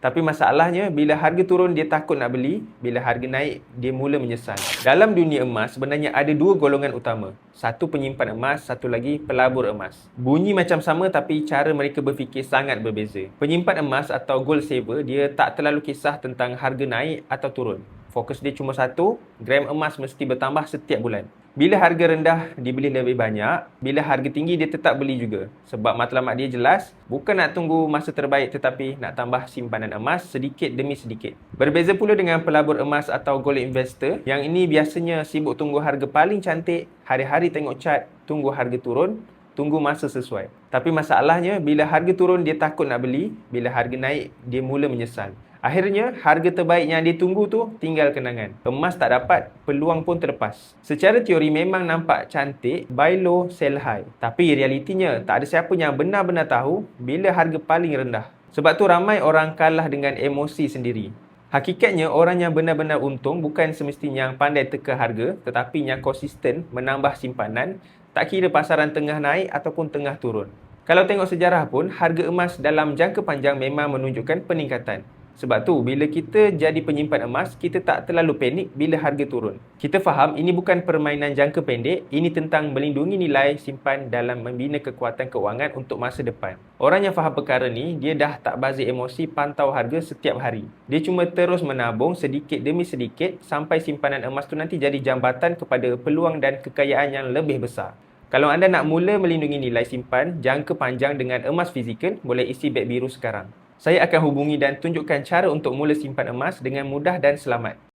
Tapi masalahnya, bila harga turun dia takut nak beli, bila harga naik dia mula menyesal. Dalam dunia emas sebenarnya ada dua golongan utama. Satu penyimpan emas, satu lagi pelabur emas. Bunyi macam sama tapi cara mereka berfikir sangat berbeza. Penyimpan emas atau gold saver, dia tak terlalu kisah tentang harga naik atau turun. Fokus dia cuma satu, gram emas mesti bertambah setiap bulan. Bila harga rendah, dia beli lebih banyak. Bila harga tinggi, dia tetap beli juga. Sebab matlamat dia jelas, bukan nak tunggu masa terbaik tetapi nak tambah simpanan emas sedikit demi sedikit. Berbeza pula dengan pelabur emas atau gold investor, yang ini biasanya sibuk tunggu harga paling cantik, hari-hari tengok chart, tunggu harga turun, tunggu masa sesuai. Tapi masalahnya, bila harga turun dia takut nak beli, bila harga naik dia mula menyesal. Akhirnya, harga terbaik yang dia tunggu tu tinggal kenangan. Emas tak dapat, peluang pun terlepas. Secara teori memang nampak cantik, buy low, sell high. Tapi realitinya, tak ada siapa yang benar-benar tahu bila harga paling rendah. Sebab tu ramai orang kalah dengan emosi sendiri. Hakikatnya, orang yang benar-benar untung bukan semestinya yang pandai teka harga, tetapi yang konsisten menambah simpanan, tak kira pasaran tengah naik ataupun tengah turun. Kalau tengok sejarah pun, harga emas dalam jangka panjang memang menunjukkan peningkatan. Sebab tu, bila kita jadi penyimpan emas, kita tak terlalu panik bila harga turun. Kita faham ini bukan permainan jangka pendek, ini tentang melindungi nilai simpan dalam membina kekuatan kewangan untuk masa depan. Orang yang faham perkara ni, dia dah tak bazir emosi pantau harga setiap hari. Dia cuma terus menabung sedikit demi sedikit sampai simpanan emas tu nanti jadi jambatan kepada peluang dan kekayaan yang lebih besar. Kalau anda nak mula melindungi nilai simpan jangka panjang dengan emas fizikal, boleh isi beg biru sekarang. Saya akan hubungi dan tunjukkan cara untuk mula simpan emas dengan mudah dan selamat.